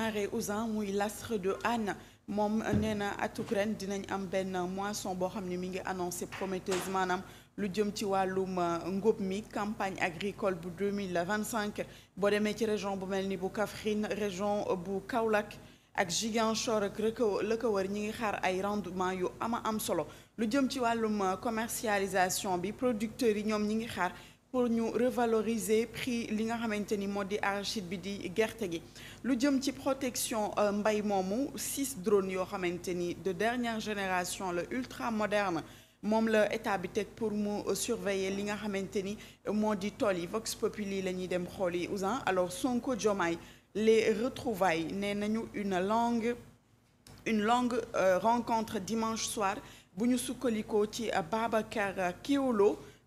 démarrer Ousin muy l'Astre de Hann moom nee na atuk ren dinañ am benn moisson boo xam ne mi ngi annoncé prometteuse maanaam lu jëm ci wàllum ngóob mi campagne agricole bu 2025 boo demee ci région bu mel ni bu Kaffrine région bu Kaolack ak Ziguinchor ak la ko wër ñi ngi xaar ay rendement yu am solo lu jëm ci wàllum commercialisation bi producteurs yi ñoom ñi ngi xaar pour ñu revaloriser prix li nga xamante ni moo di arachide bi di gerte gi lu jëm ci protection mbay moomu 6 drones yoo xamante ni de dernière génération la ultra moderne moom la état bi teg pour mu surveiller li nga xamante ni moo di tool yi Vox Populi la ñuy dem xool yi Ousin alors Sonko Diomaye les retrouvailles nee nañu une longue rencontre dimanche soir bu ñu sukkalikoo ci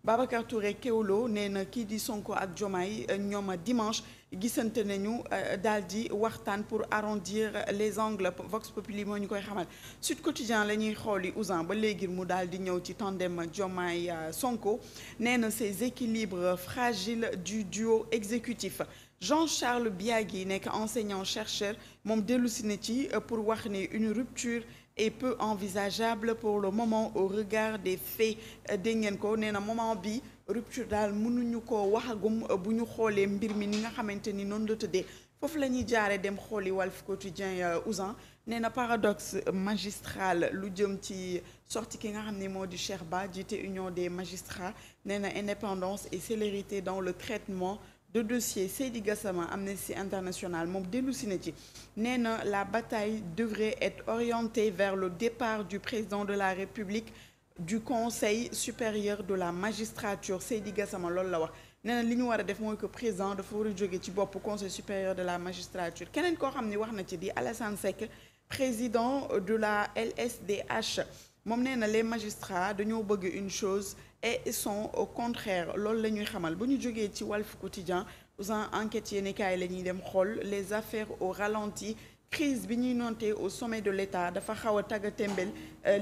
Babacar Touré Kewoulo nee na kii di Sonko ak Diomaye ñoom dimanche gisante nañu daal di waxtaan pour arrondir les angles Vox Populi moo ñu koy xamal Sud Quotidien la ñuy xooli Ousin ba léegi mu daal di ñëw ci tandem Diomaye Sonko nee na ces équilibres fragiles du duo exécutif Jean-Charles Biagui nekk enseignant chercheur moom dellu si na ci pour wax ne une rupture est peu envisageable pour le moment au regard des faits dégg ngeen ko nee na moment bi rupture daal mënuñu ko waxagum bu ñu xoolee mbir mi ni nga xamante ni noonu la tëddee foofu la ñuy jaaree dem xooli Walf Quotidien Ousin nee na paradoxe magistral lu jëm ci sorti ki nga xam ne moo di Cheikh Ba jiite Union des magistrats nee na indépendance et célérité dans le traitement de dossier Seydi Gassama Amnesty International moom dellu si na ci nee na la bataille devrait être orientée vers le départ du président de la République du Conseil supérieur de la magistrature Seydi Gassama loolu la wax nee na li ñu war a def mooy que président dafa war a jóge ci bopp Conseil supérieur de la magistrature keneen koo xam ne wax na ci di Alassane Seck président de la LSDH moom nee na les magistrats dañoo bëgg une chose et sont au contraire loolu la ñuy xamal bu ñu jógee ci Walf Quotidien Ousin enquête yéeni kaay la ñuy dem xool les affaires au ralenti crise bi ñuy noté au sommet de l'État dafa xaw a tagga témbel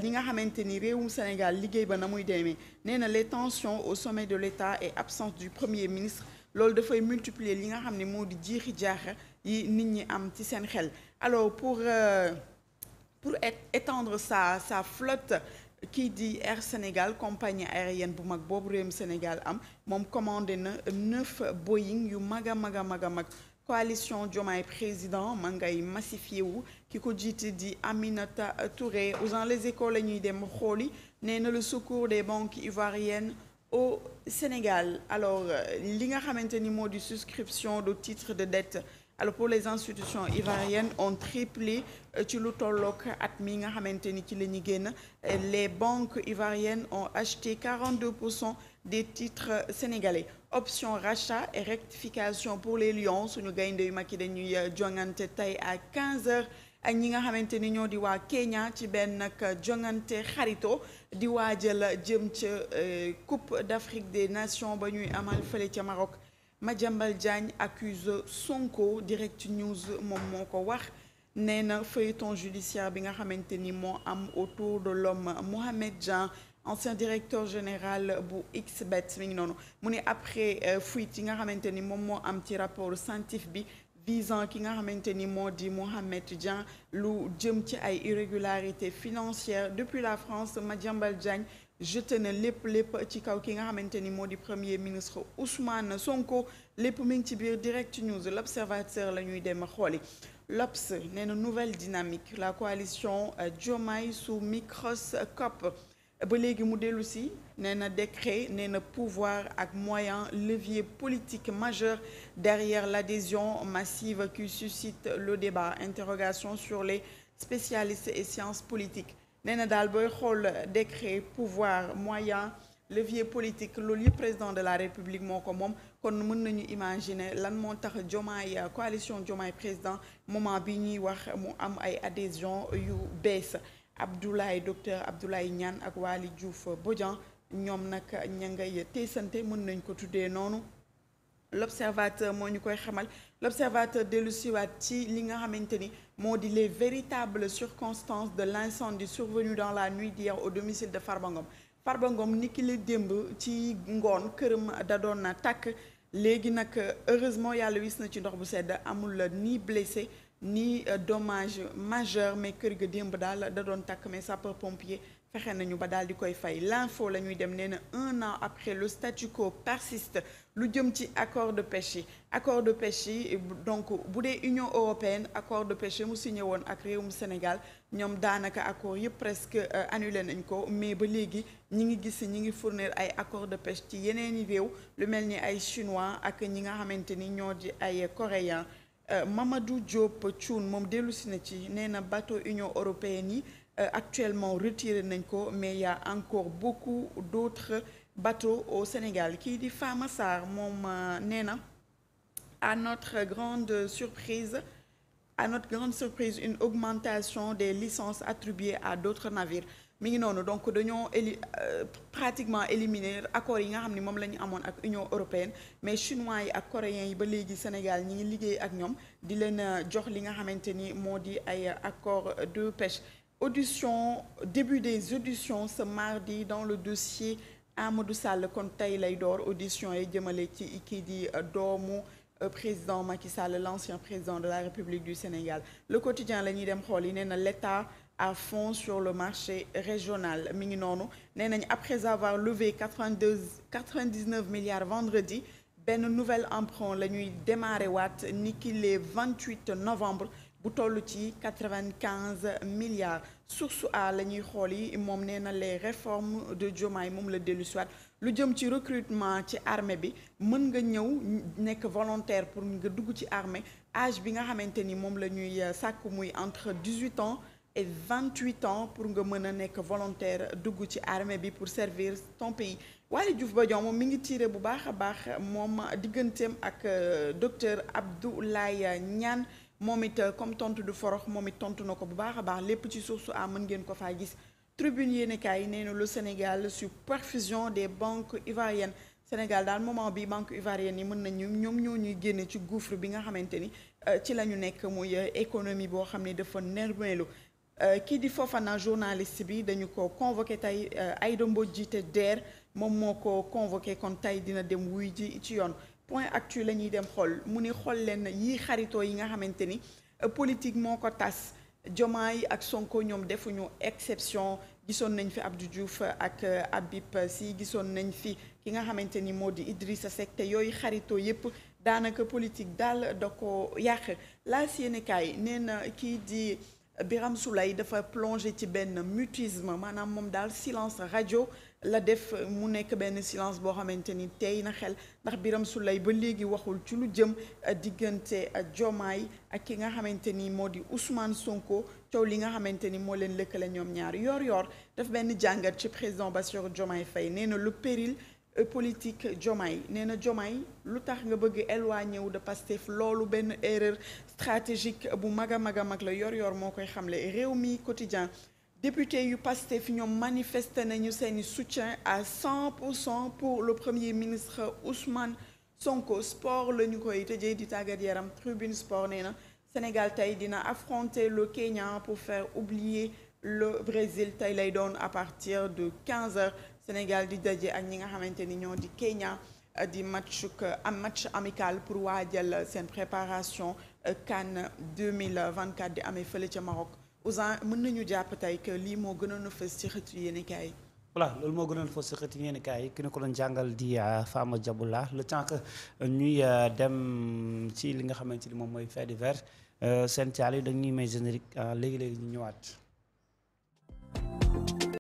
li nga xamante ni réewum Sénégal liggéey ba na muy demee nee na les tensions au sommet de l'État et absence du premier ministre loolu dafay multiplier li nga xam ne moo di jiixi jaaxa yi nit ñi am ci seen xel alors pour étendre sa flotte kii di Air Sénégal compagnie aérienne bu mag boobu réewum Sénégal am moom commandé na 9 Boeing yu mag coalition Diomaye président ma ngay massifié wu ki ko jiite di Aminata Touré Ousin les écoles la ñuy dem xooli nee na le secours des banques ivoiriennes au Sénégal alors li nga xamante ni moo di souscription de titres de dette alors pour les institutions ivoiriennes ont triplé ci lu tollook at mi nga xamante ni ci la ñu génn les banques ivoiriennes ont acheté 42% des titres sénégalais option rachat et rectification pour les Lions suñu gaynde yu mag yi dañuy jongante tey à 15h ak ñi nga xamante ni ñoo di waa Kenya ci benn nag jongante xarito di waajal jëm ca Coupe d'Afrique des Nations ba ñuy amal fële ca Maroc Madiambal Diagne accuse Sonko Direct News moom moo ko wax nee na feuilleton judiciaire bi nga xamante ni moo am autour de l'homme Mohamed Jean ancien directeur général bu XBET mi ngi noonu mu ne après fuite yi nga xamante ni moom moo am ci rapport scientifique bi visant ki nga xamante ni moo di Mohamed Jean lu jëm ci ay irrégularités financières depuis la France Madiambal Diagne jeté na lépp ci kaw ki nga xamante ni moo di premier ministre Ousmane Sonko lépp mi ngi ci biir Direct News l'Observateur la ñuy dem xooli l'Obs nee na nouvelle dynamique la coalition Diomaye sous microscope ba léegi mu dellu si nee na décret nee na pouvoir ak moyen levier politique majeur derrière l'adhésion massive qui suscite le débat interrogation sur les spécialistes et sciences politiques nee na daal booy xool décret pouvoir moyen levier politique loolu yëpp président de la république moo ko moom kon mën nañu imaginer lan moo tax Diomaye coalition Diomaye président moment bi ñuy wax mu am ay adhésion yu bees docteur Abdoulaye Niane ak Waly Diouf Bodian ñoom nag ña ngay teesante mën nañ ko tuddee noonu l'observateur moo ñu koy xamal l'observateur dellu siwaat ci li nga xamante ni moo di les véritables circonstances de l'incendie survenu dans la nuit d'hier au domicile de Farba Ngom ni ki la démb ci ngoon këram da doon na tàkk léegi nag heureusement yàlla wis na ci ndox bu sedd amul ni blessé ni dommage majeur mais kër ga démb daal da doon takk mais sapeur pompier fexe nañu ba daal di koy fay. L'info la ñuy dem nee na 1 an après le statu quo persiste lu jëm ci accord de pêche yi. Accord de pêche yi donc bu dee Union européenne accord de pêche mu signé woon ak réewum Sénégal ñoom daanaka accord yëpp presque annulé nañ ko mais ba léegi ñi ngi gis ñi ngi fournir ay accord de pêche ci yeneeni réew lu mel ni ay chinois ak ñi nga xamante ni ñoo di ay coréens. Mamadou Diop Thioune moom dellu si na ci nee na bateau Union européenne yi actuellement retiré nañ ko mais il y a encore beaucoup d'autres bateaux au Sénégal. Kii di Fama Sarr moom nee na à notre grande surprise une augmentation des licences attribuées à d'autres navires. Mi ngi noonu donc dañoo pratiquement éliminer accords yi nga xam ni moom la ñu amoon ak Union européenne mais chinois yi ak coréens yi ba léegi Sénégal ñi ngi liggéey ak ñoom di leen jox li nga xamante ni moo di ay accords de pêche. Début des auditions ce mardi dans le dossier Amadou Sall kon tey lay door audition yi jëmale ci kii di doomu président Macky Sall l'ancien président de la République du Sénégal. Le quotidien la ñuy dem xool yi nee na l'État à fond sur le marché régional mi ngi noonu nee nañ après avoir levé 99 milliards vendredi benn nouvel emprunt la ñuy démarrer waat ni ki les 28 novembre bu toll ci 95 milliards. Source A la ñuy xool yi moom nee na les réformes de Diomaye moom la dellu soit lu jëm ci recrutement ci armée bi mën nga ñëw nekk volontaire pour nga dugg ci armée âge bi nga xamante ni moom la ñuy sàkku muy entre 18 ans et 28 ans pour nga mën a nekk volontaire dugg ci armée bi pour servir ton pays. Waly Diouf Bodian moom mi ngi tiré bu baax a baax moom digganteem ak docteur Abdoulaye Niane moom it comme tontu du forox moom it tontu na ko bu baax a baax lépp ci source a mën ngeen ko faa gis. Tribune yéenekaay yi nee na le Sénégal sur perfusion des banques ivoiriennes. Sénégal daal moment bi banque ivoirienne yi mën nañu ñoom ñoo ñuy génne ci gouffre bi nga xamante ni ci la ñu nekk muy économie boo xam ne dafa nermeelu. Kii di Fofana journaliste bi dañu ko convoqué tey Aïda Mbodj jiite DER moom moo ko convoqué kon tey dina dem wuy ji ci yoon. Point actu la ñuy dem xool mu ni xool leen yii xaritoo yi nga xamante ni politique moo ko tas Diomaye ak Sonko ñoom defuñu exception gisoon nañ fi Abdou Diouf ak Habib Sy gisoon nañ fi ki nga xamante ni moo di Idrissa Seck te yooyu xaritoo yépp daanaka politique daal da ko yàq. Laas yéenekaay nee na kii di Birame Souleye dafa plongé ci benn mutisme maanaam moom daal silence radio la def mu nekk benn silence boo xamante ni tey na xel ndax Birame Souleye ba léegi waxul ci lu jëm diggante Diomaye ak ki nga xamante ni moo di Ousmane Sonko coow li nga xamante ni moo leen lëkkale ñoom ñaar yor daf benn jàngat ci président Bassirou Diomaye Faye nee na le péril politique Diomaye nee na Diomaye lu tax nga bëgg éloigné wu de Pastef loolu benn erreur stratégique bu mag a mag la yor moo koy xamle. Rewmi quotidien député yu Pastef ñoom manifesté nañu seeni soutien à 100% pour le premier ministre Ousmane Sonko. Sport la ñu koy tëjee di tàggat yaram. Tribune Sport nee na Sénégal tey dina affronter le Kenya pour faire oublier le Brésil tey lay doon à partir de 15h. Sénégal di daje ak ñi nga xamante ni ñoo di Kenya di match amical pour waajal seen préparation CAN 2024 di amee fële ca Maroc. Ousin mën nañu jàpp tey que lii moo gënoon a fës ci xëtu yéenekaay yi. voilà loolu moo gënoon a fës ci xëtu yéenekaay yi ki ñu ko doon jàngal di Fama Diaboula le temps que ñuy dem ci li nga xamante ni moom mooy fait divers seen caal yi dañuy may générique léegi ñu ñëwaat.